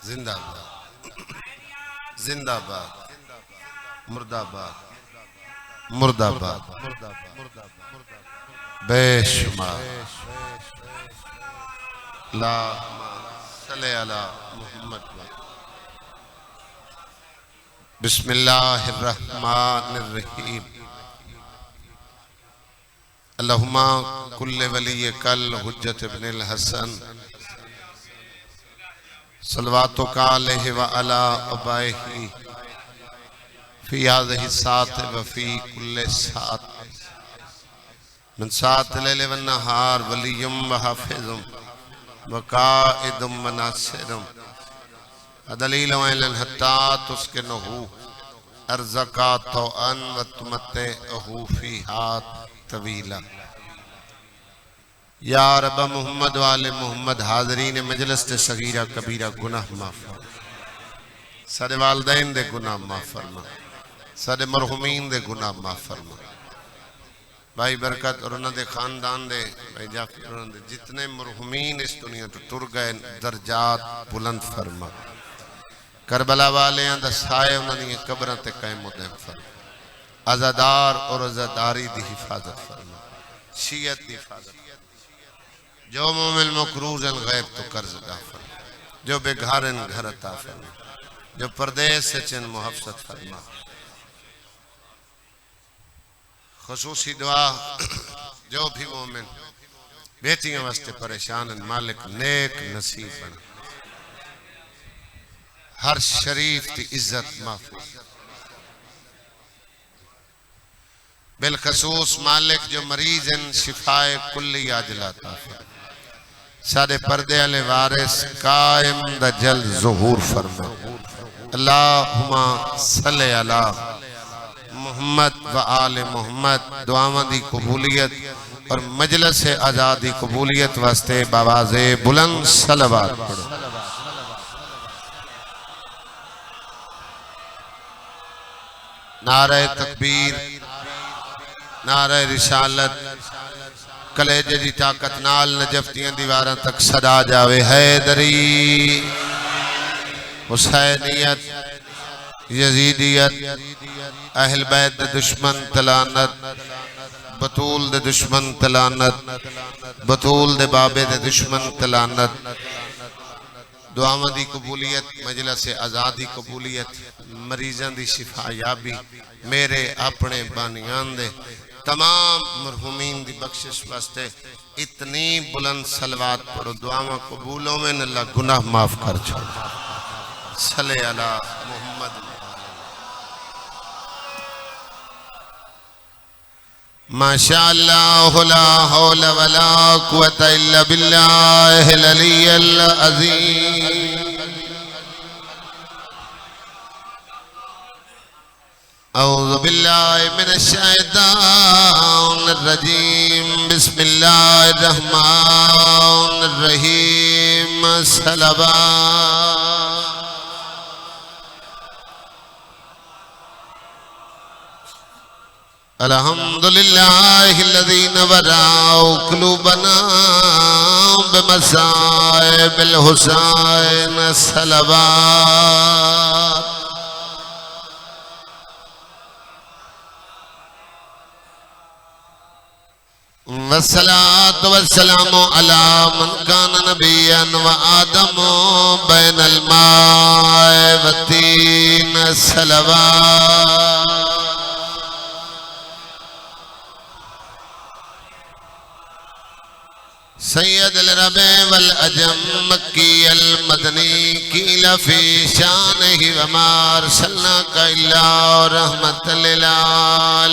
زندہ باد زندہ باد مردہ باد مردہ باد بے شمار اللہم صلی علی محمد بسم اللہ الرحمن الرحیم اللہم کل ولی کل حجت ابن الحسن صلواتک علیہ وعلا ابائہ فی هذه الساعة وفی کل ساعة من ساعة لیل والنہار ولیم وحافظم وقائد مناصرم دلیل ویلن حتی تسکنہو ارزقا توان وتمتعہو فیہا طویلہ یا رب محمد وآل محمد حاضرین مجلس تے صغیرہ کبیرہ گناہ معاف فرما سارے والدین دے گناہ معاف فرما سارے مرحومین دے گناہ معاف فرما بھائی برکت اور انہوں دے خاندان دے بھائی جعفر اور انہوں دے جتنے مرحومین اس دنیا تو ٹر گئے درجات بلند فرما کربلا والے ہیں دا سائے انہوں نے قبریں تے قائم و دائم فرما عزادار اور عزاداری دی حفاظت فرما شیعت دی حفاظت جو مومن مکروز الغیب تو قرض دا فرما جو بے گھارن گھر عطا فرما جو پردیس سے چن محفظت فرما خصوصی دعا جو بھی مومن بیٹیاں واسطے پریشان مالک نیک نصیب بنا ہر شریف تی عزت محفوظ بالخصوص مالک جو مریض ان شفائے کلی عاجلہ سارے پردے علی وارث قائم دا جل ظہور فرما اللہم صلی علی محمد و آل محمد دعاواں دی قبولیت اور مجلس آزادی قبولیت واسطے باواز بلند صلوات پڑھو نعرہ تکبیر نعرہ رسالت کلیجے دی طاقت نال نجفتیاں دیواراں تک صدا جاوے حیدری حسینیت یزیدیت اہل بیت دے دشمن تلانت بطول دے دشمن تلانت بطول دے بابے دے دشمن تلانت دعاواں دی قبولیت مجلس آزادی قبولیت مریضاں دی شفا یابی میرے اپنے بانیان دے تمام مرحومین دی بخشش واسطے اتنی بلند صلوات پڑھو دعاواں قبولوں میں اللہ گناہ معاف کر چھوڑ صلی علی محمد ماشاءاللہ لا حول ولا قوة الا باللہ العلی العظیم اعوذ باللہ من الشیطان الرجیم بسم اللہ الرحمن الرحیم صلوات الحمدللہ الذی نورا قلوبنا بمصائب الحسین صلوات والصلاة والسلام على من كان نبيا وآدم بين الماء والطين صلوات سید العرب والعجم مکی المدنی قیل فی شانہ وما ارسلناک الا رحمت للعالمین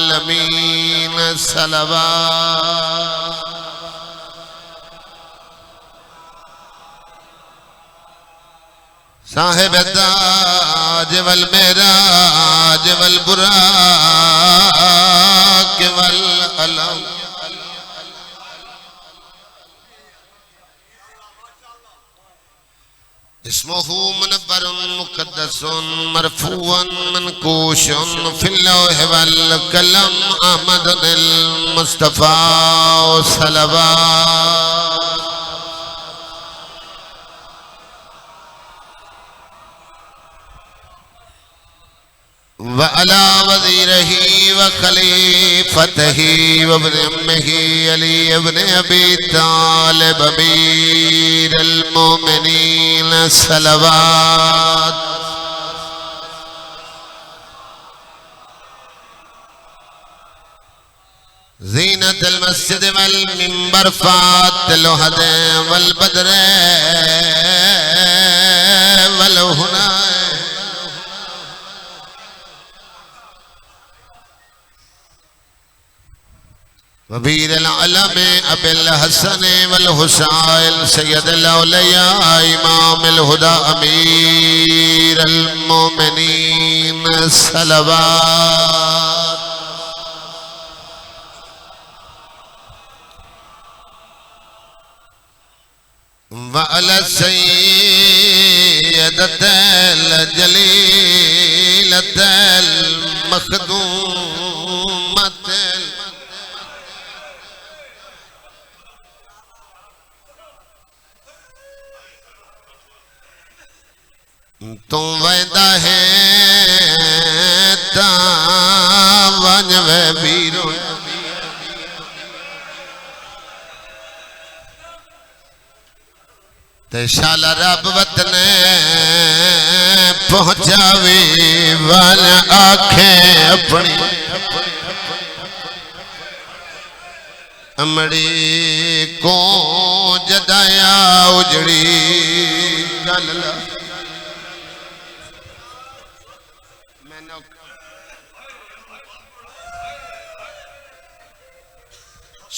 صلوات صاحب التاج والمعراج والبراق والعلم اسمه منبر مقدس مرفوع منقوش في اللوح والقلم احمد المصطفى صلوات وعلى وزيره وخليفته وابن أمه علي بن أبي طالب أمير المؤمنين الصلوات زينة المسجد والمنبر فات الوحد والبدر والهنا وبير العلم أبي الحسن والحسين سيد الأولياء إمام الهدى أمير المؤمنين الصلوات وعلى السيدة الجليلة المخدومة تو ویدہ ہے تاوان و بیرون تے شال رب وطن پہنچاوی والا آنکھیں اپنی امڑی کو جدایا اجڑی گللا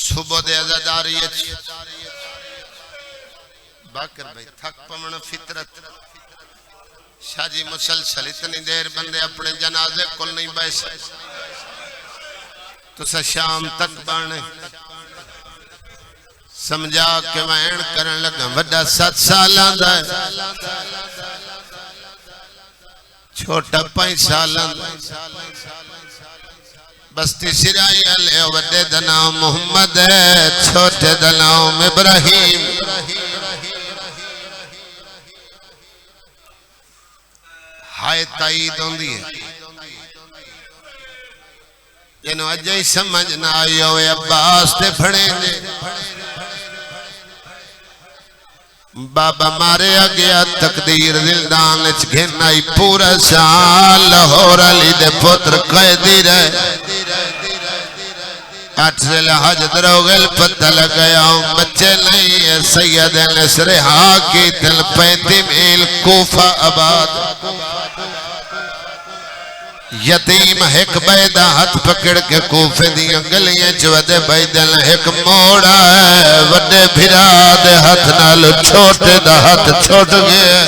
صبح دے ازاداریت باکر بھائی تھک پمن فطرت شاہ جی مسلسل اتنی دیر بندے اپنے جنازے کل نہیں بیسے تو سا شام تک بانے سمجھا کہ وین کرن لگا وڈا 7 سالان دا ہے چھوٹا 5 سالان دا ہے بستی سرائی علیہ وڈے دنام محمد ہے چھوٹے دنام ابراہیم ہائے تائید ہوں دی ہے جنہوں اجائی سمجھنا آئیو عباس تے پھڑیں دے بابا مارے آگیا تقدیر دلدان اچھ گھنائی پورا سال لاہور علی دے پتر قیدی رہے 8 سے لحاج دروگل پتہ لگیا ہوں بچے نہیں ہے سید نصر حاکی تل 35 میل کوفہ آباد یتیم ایک بیدہ ہاتھ پکڑ کے کوفے دیاں گلیاں چودے بیدل ایک موڑا ہے وڈے بھرا دے ہاتھ نال چھوٹے دا ہاتھ چھوٹ گئے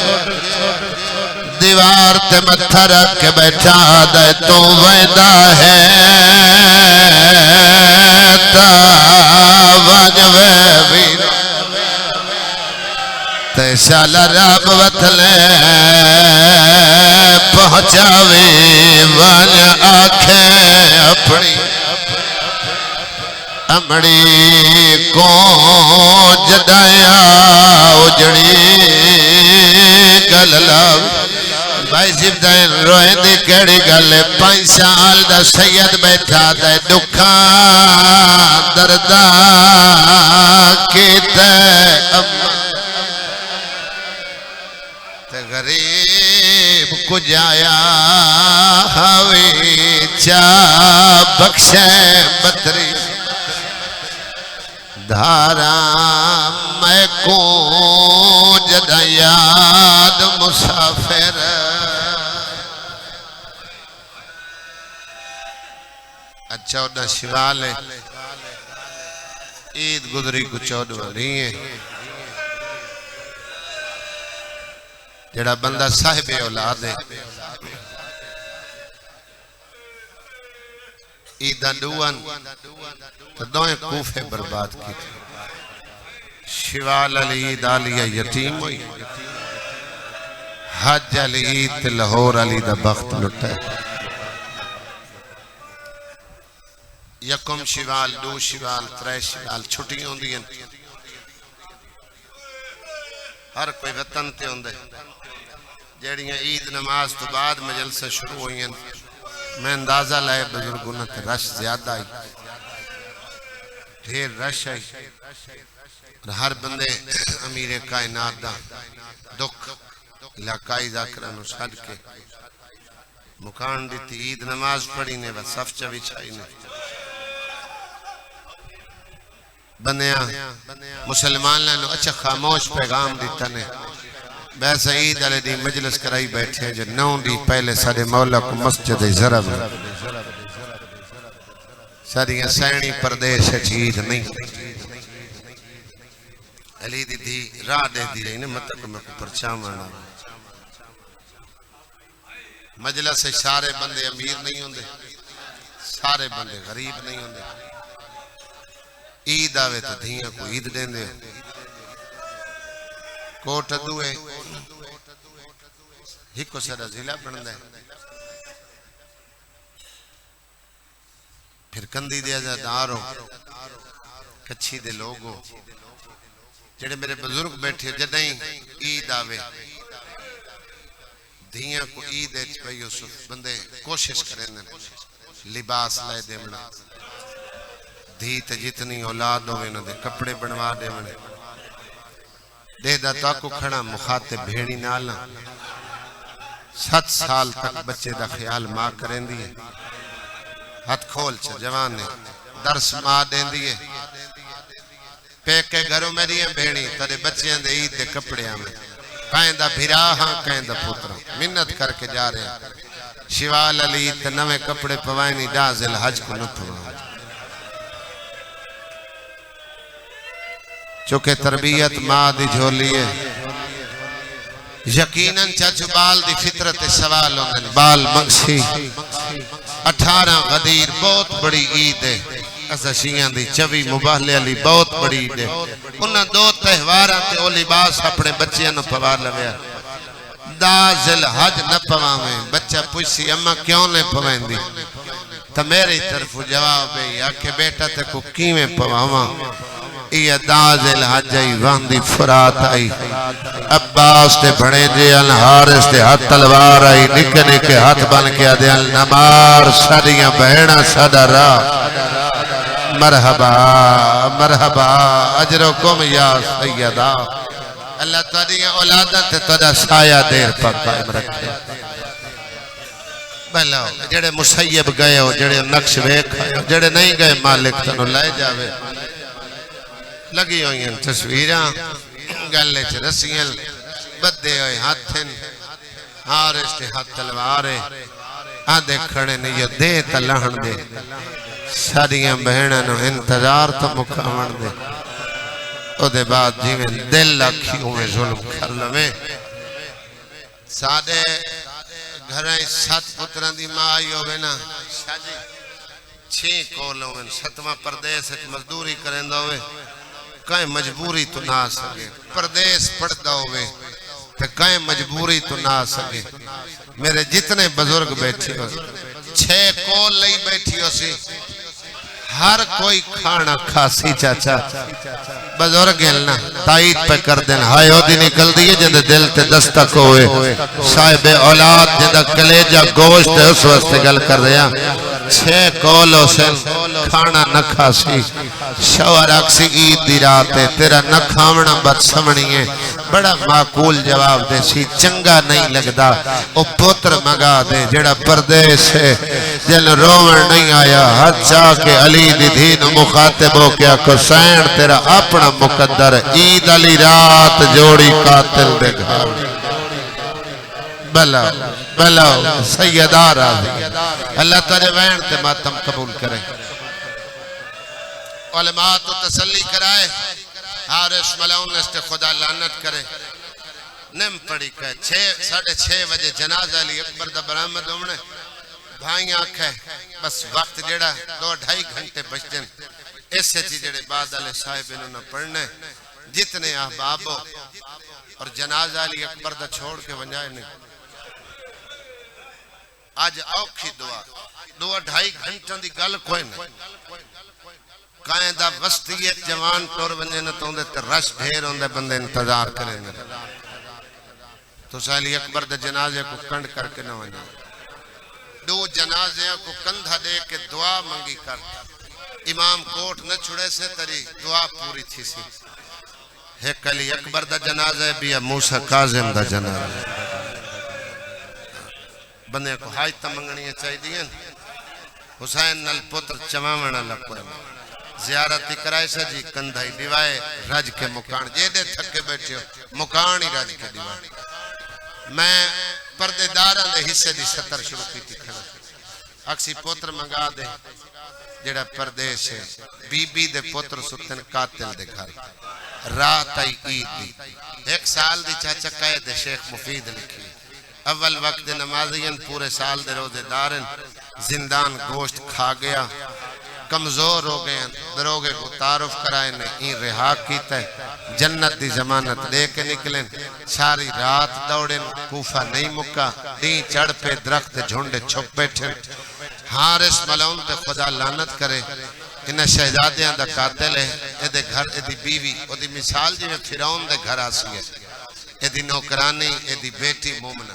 دیوار تے متھا رکھ کے بیٹھا دے تو بیدہ ہے تاوان و بیر تے شال رب وطلے پہنچاوے والا آنکھیں اپنی امڑی کو جدایا اجڑی گللا بھائی زبدائن روئے دی کڑی گلے 5 سال دا سید بیٹھا دے دکھا دردہ کیتے غریب کو جایا ہوئی چاہ بخشے بطری دھارا میں کو جدہ یاد مسافر اچھا اُدھا شوال ہے عید گدری کو 14 نہیں ہے جڑا بندہ صاحب اولاد ہے عیدہ ڈوان تو دوئیں کوفے برباد کی شوال علی عید آلیہ یتیم ہوئی حج علی عید لاہور علی دا بخت لٹے یکم شوال 2 شوال 3 شوال چھٹی ہوں دیں ہر کوئی وطن تے ہوں دے جیڑیاں عید نماز تو بعد مجلسہ شروع ہوئی ہیں میں اندازہ لائے بزرگوں تے رش زیادہ آئی ڈھیر رش آئی اور ہر بندے امیر کائنات دا دکھ علاقائی ذاکرانو چھڑ کے مکان دیتی عید نماز پڑھی نے و صف چا بچھائی نے بندیاں مسلمان لینو اچھا خاموش پیغام دیتا نے بے سعید علیہ دی مجلس کرائی بیٹھے ہیں جو نو دی پہلے سارے مولا کو مسجد ضرب ساری سینی پردیش چیز نہیں علی دی دی راہ دے دی رہی نے مطلب میں کو پرچامانا مجلس سے سارے بندے امیر نہیں ہوندے سارے بندے غریب نہیں ہوندے عید آوے تو دھیاں کو عید دیں دے کوٹ دوئے ہی کو سارا ضلع بن دے پھر کندی دیا جا دارو کچھی دے لوگو جڑے میرے بزرگ بیٹھے جدائیں عید آوے دھیاں کو عید ہے پہ یوسف بندے کوشش کریں لباس لائے دے منا دھی تے جتنی اولاد ہوئے نہ دے کپڑے بنوا دے منا دے دا تاکو کھڑا مخاطب بھیڑی نالا 7 سال تک بچے دا خیال ماں کریں دیئے ہاتھ کھول چھا جوان نے درس ماں دیں دیئے پیکے گھروں میں دیئے بھیڑی تارے بچیاں دے عید دے کپڑے آمیں کہیں دا بھیرا ہاں کہیں دا پتروں منت کر کے جا رہے ہیں شوال علی تے نوے کپڑے پوائنی دازل حج کو نہ پوائنی چونکہ تربیت ماں دی جھولیے یقیناً چاچو بال دی فطرت سوال ہوندن بال مگسی 18 غدیر بہت بڑی عید ہے ایسا شیعان دی 24 مباہلے علی بہت بڑی عید ہے انہاں 2 تہواراں تے او لباس اپنے بچیاں نو پوار لویا دازل حج نہ پواویں بچہ پوچھی اماں کیوں نے پوائیں دی تو میری طرف جواب ہے یا کہ بیٹا تے کو کیویں پواواں یہ دازل حج آئی واندی فرات آئی عباس تے بھڑے دے الحارس تے ہاتھ تلوار آئی نکنے کے ہاتھ بن کے آدھے النمار ساڑیاں بہنا سادہ را مرحبا مرحبا اجرکم یا سیدہ اللہ تاریاں اولاداں تے تدہ سایہ دیر پر قائم رکھے بہلا جڑے مسیب گئے ہو جڑے نقش ویک جڑے نہیں گئے مالک تنو لائے جاوے لگی ہوئی ہیں تصویراں گلے چھ رسیاں بدے ہوئے ہاتھیں آرش تے ہاتھ تلوارے آدھے کھڑے نے یہ دے تلہن دے ساریاں بہنوں انتظار تو مکامن دے او دے بعد جیویں دل لکھیوں میں ظلم کر لویں سادے گھرائیں 7 پتران دی ماں آئی ہوئے نا 6 کولوں میں 7واں پردیس مزدوری کریں ہوئے کہیں مجبوری تو نہ سکے پردیس پڑھتا ہوئے تو کہیں مجبوری تو نہ سکے میرے جتنے بزرگ بیٹھے ہو 6 کول لئی بیٹھی ہو سی ہر کوئی کھانا کھاسی چاچا بزرگ ہلنا تائید پہ کر دیں ہائے ہو دی نکل دیئے جندے دل تے دستک ہوئے صاحب اولاد جندہ کلیجہ گوشت اس وقت گل کر رہا 6 کولوں سے کھانا نہ کھاسی شوہر اکسی عید دی رات ہے تیرا نہ کھاونا بد سمنی ہے بڑا معقول جواب دے سی چنگا نہیں لگدا او پتر مگا دے جڑا پردیس ہے جن رومن نہیں آیا حد چاہ کے علی دی دین مخاطب ہو کیا حسین تیرا اپنا مقدر عید علی رات جوڑی قاتل دے گھر بلا بلا سیدہ راضی اللہ تعالی وین تے ماتم قبول کرے علماء تو تسلی کرائے حارس ملعون اس تے خدا لعنت کرے نم پڑی کہے 6:30 بجے جنازہ علی اکبر دا برآمد ہونے بھائیاں آکھے بس وقت جڑا 2-2.5 گھنٹے بچتن اس سے جڑے بعد علیہ صاحب انہوں نے پڑھنے جتنے احباب ہو اور جنازہ علی اکبر دا چھوڑ کے ونجائے نہیں آج اوکھی دعا 2-2.5 گھنٹوں دی گل کوئی نہیں قائدہ وسطیت جوان ٹور بنجے نہ تو اندے رش ڈھیر ہوندے بندے انتظار کریں گے تو علی اکبر دے جنازے کو کنڈ کر کے نہ ونجائے دو جنازیاں کو کندھا دے کے دعا منگی کر امام کوٹ نہ چھڑے سے تری دعا پوری تھی سی ایک علی اکبر دا جنازہ بھی موسیٰ کاظم دا جنازہ بندے کو حاجت منگنی چاہی دیں حسین نل پتر چمامنا لکوئے زیارتی کرائے سے جی کندھائی دیوائے رج کے مکان جے دے تھکے بیٹھے ہو مکان ہی رج کے دیوائے میں پردے دارہ دے حصے دی ستر شروع کی تھی کھنا اکسی پتر منگا دے جڑا پردیش ہے بی بی دے پتر ستن قاتل دے گھر رات آئی عید دی ایک سال دی چاچا قید شیخ مفید لکھی اول وقت نمازین پورے سال دے روزے دارن زندان گوشت کھا گیا کمزور ہو گئے دروگے کو تعارف کرائے نے این رہا کیتا ہے جنت دی ضمانت لے کے نکلیں ساری رات دوڑیں کوفہ نہیں مکا دین چڑھ پہ درخت جھنڈ چھپ بیٹھیں حارس ملعون تے خدا لعنت کرے انہیں شہزادیاں دا قاتل ہے ایدے گھر ایدی بیوی ایدی مثال جی میں فرعون دے گھر آسی ہے ایدی نوکرانی ایدی بیٹی مومنہ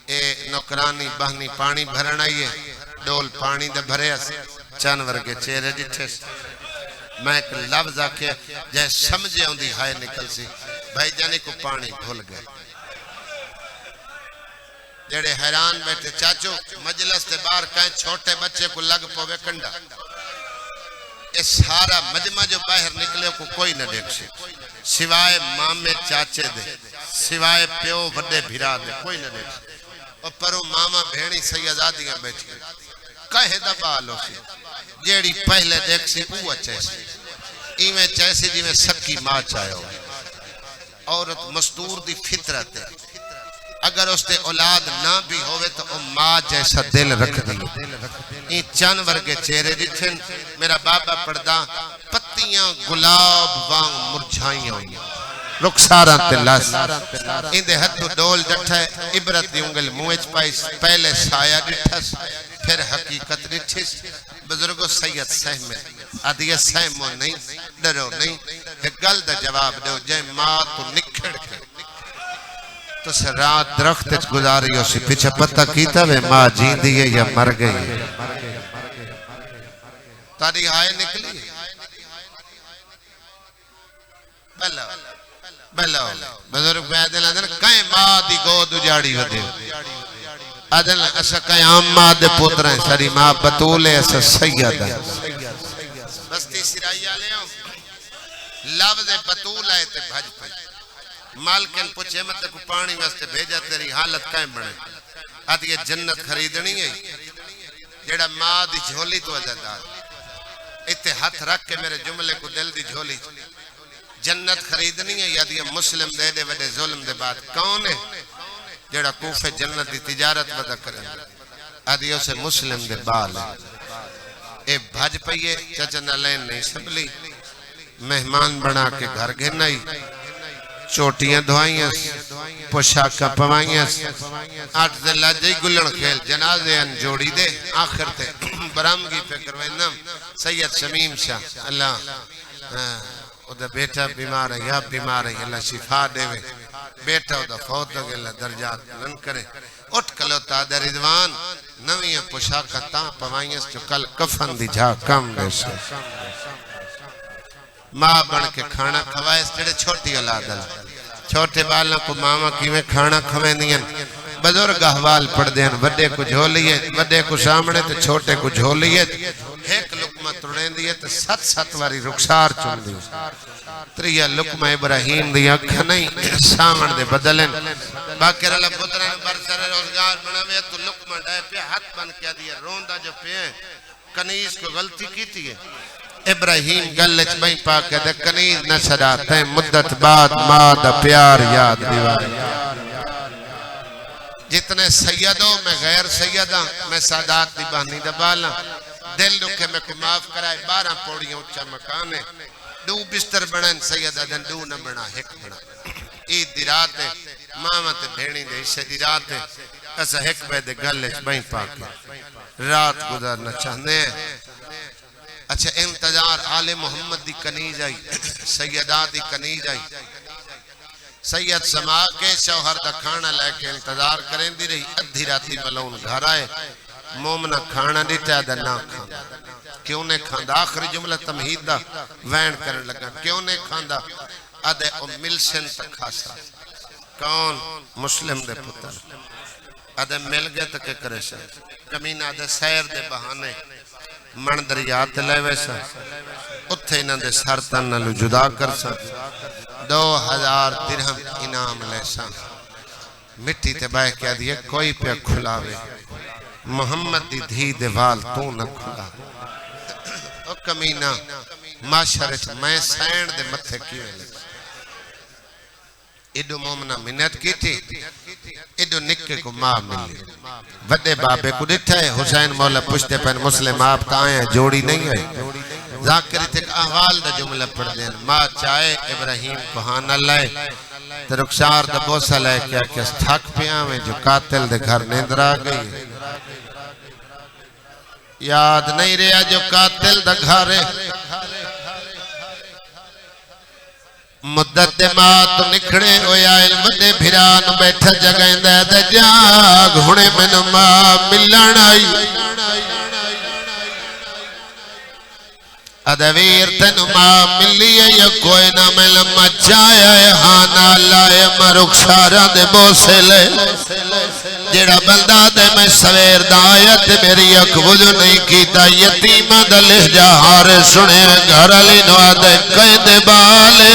اے نوکرانی بہنی پانی بھرن آئیے ڈول پانی دے بھرے اس چانور کے چہرے ڈٹھے میں ایک لفظ آکے جائے سمجھے ہوں دی ہائے نکل سی بھائی جانے کو پانی بھول گئے جڑے حیران بیٹھے چاچو مجلس تے بار کہیں چھوٹے بچے کو لگ پوے کنڈا اس سارا مجمع جو باہر نکلے کو کوئی نہ دیکھ سے سوائے مامے چاچے دے سوائے پیو بڑے بھیرا دے کوئی نہ دیکھ سے اور پرو ماما بھیڑی سیدادیاں بیٹھے کہے دبالو سی جیڑی پہلے دیکھ سی اوہ چیسی ایمیں چیسی جی میں سکی ماں چاہے ہو عورت مستور دی فطرت ہے اگر اس تے اولاد نہ بھی ہوئے تو ماں جیسا دل رکھ دی این چانور کے چہرے دکھن میرا بابا پڑھدا پتیاں گلاب وانگ مرجھائیں ہوئی رخساران تے لاس این دے ہتھو ڈول ڈٹھے عبرت دی انگل مویچ پائیس پہلے سایہ ڈٹھس پھر حقیقت ڈٹھس بزرگو سید سہمت آدھی سہمو نہیں ڈرو نہیں ایک گل دا جواب دو جائے ماں تو نکھڑ کے تو سے رات درخت گزاری ہو سی پیچھے پتہ کیتا وے ماں جین دیئے یا مر گئی تاری ہائے نکلی بلو بزرگ بیدل آدھن کہیں ماں دی گود اجاڑی ہو دے آدھن ایسا کہیں عام ماں دے پتر ہیں ساری ماں بطولے ایسا سید ہے بستی سرائی آلے ہوں لفظ بطول آئے تے بھج پہ مالکن پوچھے مت کو پانی واسطے بھیجا تیری حالت کائیں بڑھے آدھی یہ جنت خریدنی ہے جیڑا ماں دی جھولی تو عزدار اتے ہاتھ رکھ کے میرے جملے کو دل دی جھولی جنت خریدنی ہے یا دی مسلم دے دے وڈے ظلم دے بعد کون ہے جیڑا کوفے جنت دی تجارت ودا کریں آدھی اسے مسلم دے بال ہے اے بھج پئیے چچا نلین نہیں سبلی مہمان بنا کے گھر گھنائی چوٹیاں دھوائیاں پوشاکہ پوائیاں آٹھ دے لاجئی گلن کھیل جنازے ان جوڑی دے آخر تے برامگی پہ کروائنم سید شمیم شاہ اللہ ادھا بیٹا بیمار ہے یا بیمار ہے اللہ شفا دے وے بیٹا ادھا فوت ہو گئے اللہ درجات بلند کرے اٹھ کلو تادہ رضوان نویاں پوشاکہ تاں پوائیاں جو کل کفن دی جھا کم دے سے ماں بن کے کھانا کھوائے اس جڑے چھوٹی اولاد چھوٹے بالوں کو ماما کیویں کھانا کھوائیں دیں بزرگ احوال پڑھ دیں وڈے کو جھولیے وڈے کو سامنے تے چھوٹے کو جھولیے ایک لقمہ تڑیں دیئے تے ست ست واری رخسار چون دیئے تریہ لقمہ ابراہیم دی اکھا نہیں سامن دے بدلیں باقر اللہ پتران برسر روزگار بناوے تو لقمہ ڈائے پہ حق بن کیا دیئے روندہ جو پہ کنیز کو غلطی کی تھی ابراہیم گلچ بھئی پاکے دے کنیز نہ صداتے ہیں مدت بعد مادہ پیار یاد دیوارے جتنے سیدوں میں غیر سیدہ میں سادات دی بہنی دبالا دل رکھے میں کو معاف کرائے 12 پوڑیاں اچھا مکان ہے 2 بستر بڑھن سیدہ دن 2 نہ بڑھا 1 بڑھا عید دی رات ہے ماما تے بھیڑی دے حصے دی رات ہے ایسا 1 بے دے گلچ بھئی پاکے رات گزارنا چاہنے ہیں اچھا انتظار آل محمد دی کنیز آئی سیدات دی کنیز آئی سید سما کے شوہر دا کھانا لے کے انتظار کریں دی رہی ادھی راتی ملون گھر آئے مومنہ کھانا دیتا ہے نہ کھانا کیوں نے کھاندہ آخری جملہ تمہید دا وین کرنے لگا کیوں نے کھاندہ ادھے ملسن تک خاصا کون مسلم دے پتر ادھے مل گئے تک کرے سا کمینہ ادھے سیر دے بہانے من دریات لے ویسا اتھے انہ دے سارتن نلو جدا کر سا 2000 درہم انعام لے سا مٹی تے بائے کیا دیئے کوئی پہ کھلاوے محمد دی دھی دیوال تو نہ کھلا او کمینہ معاشرت میں سینڈ دے متھے کیوں لے ایڈو مومنہ منت کی تھی ایڈو نکے کو ماں ملی وڈے بابے کو دیتا ہے حسین مولا پشتے پہن مسلم آپ تائیں جوڑی نہیں ہے ذاکری تک احوال دا جملہ پڑھ دیں ماں چاہے ابراہیم کو ہانا لائے ترکشار دا بوسہ لائے کیا کس تھک پیا میں جو قاتل دے گھر نیندر آ گئی یاد نہیں رہا جو قاتل دا گھر مدت مات نکھڑے ہویا علم دے بھران بیٹھا جگہیں دے جاگ ہونے میں نما ملن آئی ادویر تنما ملی ہے یا کوئی نہ مل مچایا ہے ہانا لائے مرک شارہ دے بوسے لے جیڑا بندہ دے میں سویر دایت میری اکبول نہیں کیتا یتیمہ دا لہجہ ہارے سنے گھر علی نوا دے قید بالے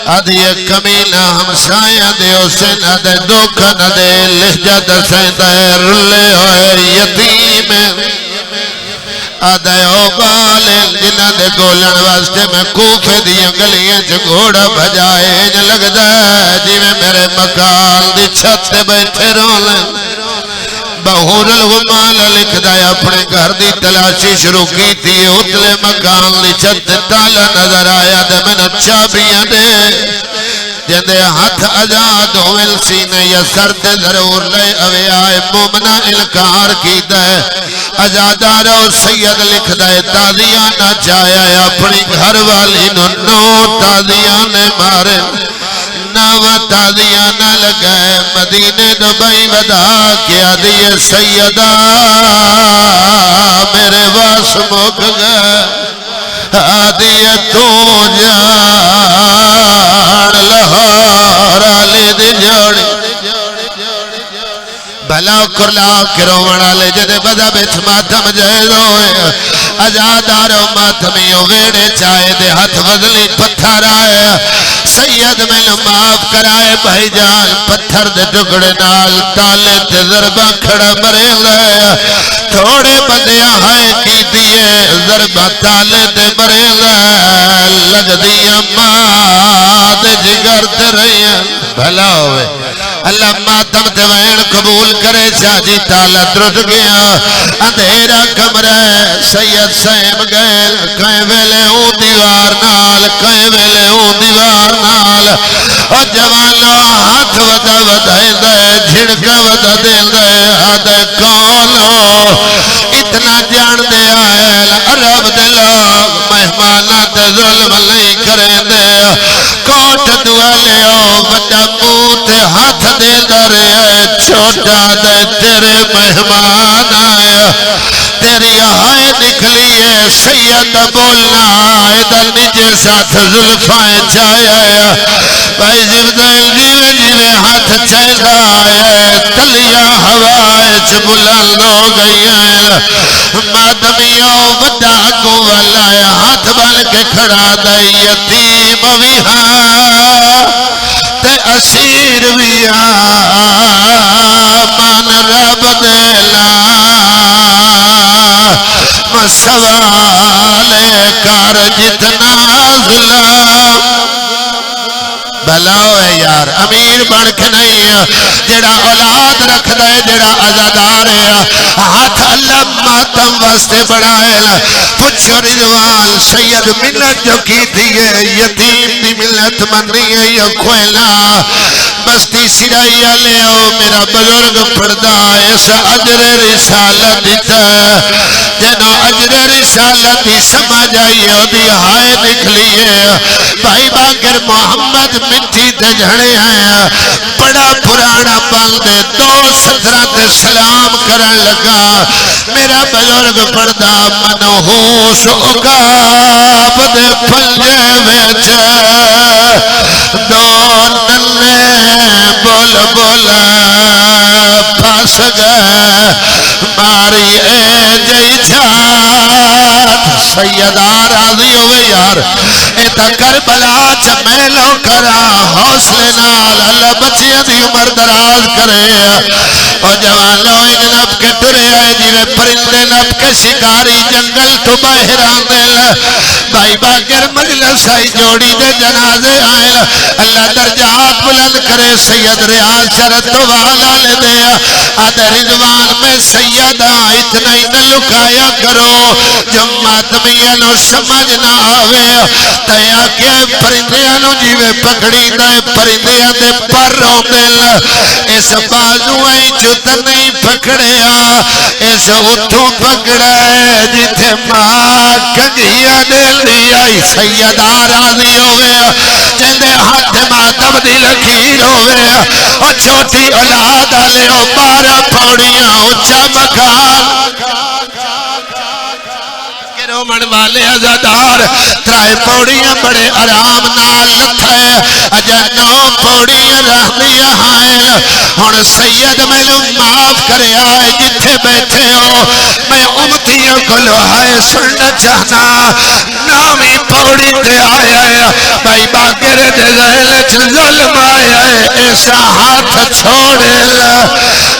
ادھی ایک کمینہ ہمسائیہ دے اسن ادھے دکھن دے لہجہ دسیں دے رلے ہوئے یتیم ادھے او بالے جنہ دے گولن واسطے میں کوفے دیا گلیاں چھ گھوڑا بھجائے جو لگ دے جی میں میرے مکان دی چھت بیٹھے رولیں بہور الغمال لکھ دے اپنے گھر دی تلاشی شروع کی تھی اتلے مکان دی چھت تالا نظر آیا دے میں چابیاں دے جندے ہاتھ آزاد ہوئل سینے یا سرد ضرور لے اوے آئے مومنہ انکار کی دے آزادارو سید لکھ دے تازیانہ چاہیا ہے اپنی گھر والی نو تازیانے مارے نو تازیانہ لگائے مدینے دبئی ودا کیا دیئے سیدہ میرے واس مک گئے آدیے تو جان لہار آلی دی جوڑی بھلا کرلا کرونا لے جدے بدا بیٹھ ماتم جائے دوئے ازادارو ماتمیوں ویڑے چاہے دے ہاتھ وزلی پتھر آئے سید میں معاف کرائے بھائی جان پتھر دے ٹکڑے نال تالے تے ضربہ کھڑا مرے لے تھوڑے بندے آئے کی دیئے ضربہ تالے تے مرے لے لگ دیا ماں دے جگر تے رہی ہیں بھلا ہوئے اللہ ماتم تے وین قبول کرے شاہجی تالا درد گیا اندھیرا کمرہ سید سیم گئے کہیں ویلے ہوں دیوار نال کہیں ویلے ہوں دیوار نال اور جوانو ہاتھ ودا ودائیں دے جھڑکا ودا دیں دے آدھے کونو اتنا جان دے آئے عرب دے لوگ مہمانات ظلم نہیں کریں دے کوٹ دوالے ہو بڑا موت ہاتھ دے درے چھوٹا دے تیرے مہمان آیا تیری آئے نکلی ہے سید بولنا ادھر نیچے ساتھ ظلفائیں چاہیا بھائی جیوے جیوے ہاتھ چہتا ہے تلیا ہوائے چبلند ہو گئی ہے مادمیوں بڑا کو والا ہے ہاتھ بن کے کھڑا دے یتیم بھی ہاں تے اسیر بھی من رب دیلا مسوال کر جتنا ظلم بھلاو ہے یار امیر بن کے نہیں جڑا اولاد رکھ دے جڑا عزادار ہے ہاتھ اللہ ماتم واسطے بڑھائے پچھو رضوان سید ملت جو کی تھی یتیم دی ملت من رہی ہے یا کھوئنا بستی سرائیہ لے آؤ میرا بزرگ پڑھدا اس عجر رسالت دیتا جنو عجر رسالت دی سمجھ آئی ہے دی ہائے نکلی ہے بھائی باکر محمد منٹی تے جھڑے ہیں بڑا پرانا باندے 2 سترہ تے سلام کرن لگا میرا بزرگ پڑھدا منحوس عقاب دے پنجے وچ دو ننے بول بول پھس گئے ماری اے جئی جھات سیدہ راضی ہوئے یار ایتا کربلا چ میلو کرا حوصلے نال اللہ بچیاں دی عمر دراز کرے او جوانو ایک نب کے ٹرے آئے جیوے پرندے نب کے شکاری جنگل تو باہر آندے بھائی باگر مجلس آئی جوڑی دے جنازے آئے اللہ درجات بلند کرے سید ریاض شرط تو والا لے دے آدھے رضوان میں سیدہ اتنا ہی نہ لکایا کرو جو ماتمیاں نو سمجھ نہ آوے تیا کہ پرندیاں نو جیوے پکڑی دے پرندیاں دے پر روندل اس بازو آئی چوتا نہیں پکڑیا اس اتھو پکڑے جتھے ماں کنگیاں دل دی آئی سیدہ راضی ہوئے جندے ہاتھ ماتم دی لکیر ہوئے اور چھوٹی اولاد آلے او 12 پوڑیاں اونچا مکان رومن والے عزادار ترائے پوڑیاں بڑے آرام نال لکھے اجا 9 پوڑیاں رہنیاں ہائیں ہون سید میں لو معاف کرے آئے جتھے بیٹھے ہو میں امتیوں کو لو آئے سننا چاہنا نامی پوڑی دے آئے بھائی باگر دے ذہلچ ظلم آئے ایسا ہاتھ چھوڑے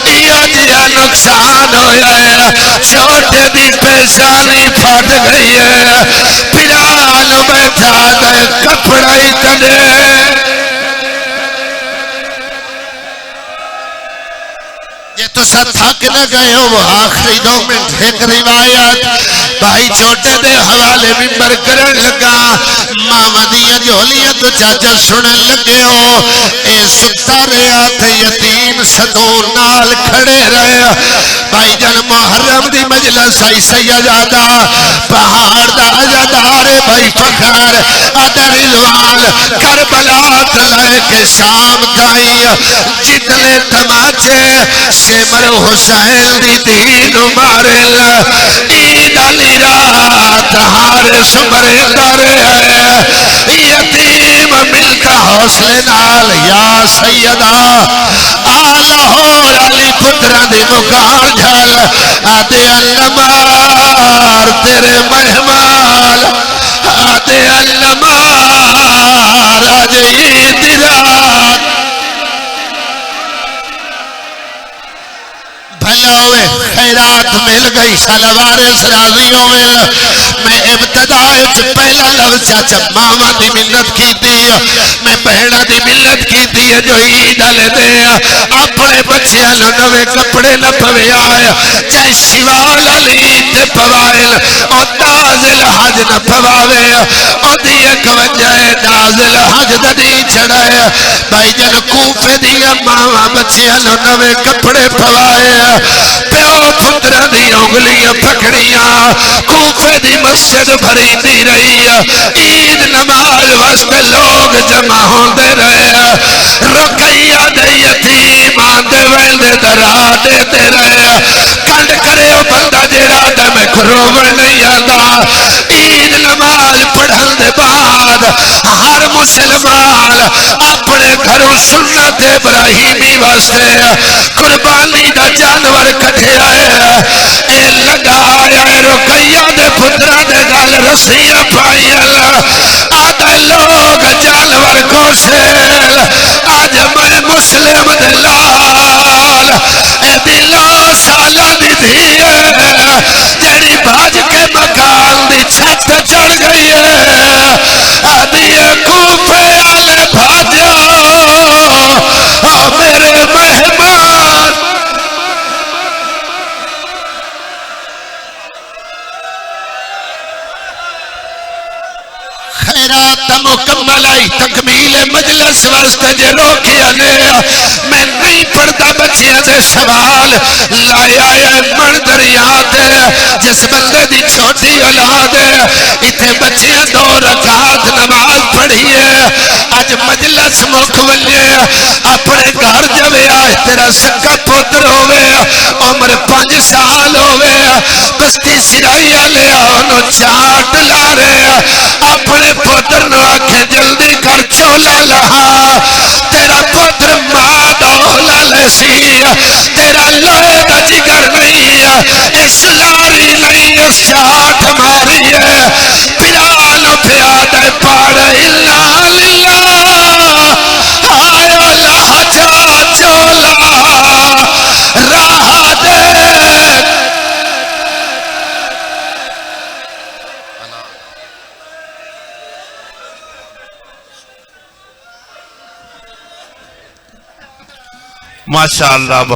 یا جیا نقصان ہویا چھوٹے دی پیشانی پھٹ گئی ہے پھرال بیٹھا دے کپڑائی تنے یہ تو سا تھک نہ گئے ہو وہ آخری 2 منٹ ایک روایت بھائی چھوٹے دے حوالے ممبر کرن لگا ماما دیا جولیاں تو چاچا سنن لگے ہو اے ستارے آتے یتیم صدور نال کھڑے رہے بھائی جن محرم دی مجلس آئی سیدہ پہاڑ دا عزادار بھائی فخر آدھا رضوان کربلات لائے کے شام تائی جتنے تماچے سمر حسین دی دین مارل عید علی رات ہار سمر درے یتیم ملتا حوصلے نال یا سیدہ آلہور علی پترہ دی مکار جھل آدھے علمار تیرے مہمال آدھے علمار آج عید رات بھلا ہوئے خیرات مل گئی سلوارس راضی ہوئے میں ابتدائیت پہلا لفظ چاچا ماما دی ملت کی دی میں بہنہ دی ملت کی دی جو عید لے دے اپنے بچے نوے کپڑے نہ پوے آئے چاہے شوال علی تے پوائل اور نازل حج نہ پواوے اور دیئے کوجائے نازل حج دی چڑھائے بھائی جن کوفے دیا ماما بچے نوے کپڑے پوائے پیو پترہ دی انگلیاں پکڑیاں کوفے دی مسجد بھری دی رہی عید نماز واسطے لوگ جمع ہوندے رہے رکیہ دے یتیم آندے ویندے درا دیتے رہے کنڈ کرے او بندہ جیڑا دم کروڑ نہیں آتا عید نماز پڑھن دے بعد ہر مسلمان اپنے گھروں سنت ابراہیمی واسطے قربانی دا جانور کٹھے آئے اے لگا آئے رکیہ دے پترہ دے گل رسیہ پائی آدھے لوگ جانور گوشل آج میں مسلم دلال اے دلو سالہ دی دھیئے جیڑی بھاج کے مکان دی چھت چڑھ گئی ہے آدھیے کوفے آلے بھاجا میرے مہمان خیرات مکمل آئی تکمیل مجلس واسطے جے روکیا لیا میں نہیں پڑھتا بچیاں دے سوال لایا ہے من دریات جس بندے دی چھوٹی اولاد اتھے بچیاں 2 رکعت نماز پڑھی ہے آج مجلس مکمل اپنے گھر جوے تیرا سکا پتر ہوئے عمر 5 سال ہوئے بستی سرائی لیا انہوں چاٹ لا رہے اپنے پتر نو آکھے جلدی کر چولا لہا تیرا پتر ماں ڈولا لسی تیرا لوہے دا جگر نہیں اس لاری نہیں اس چاٹ ماری ہے بلال پیادہ پاڑ اللہ للہ آئے اللہ جا چولا راہ دے ماشاءاللہ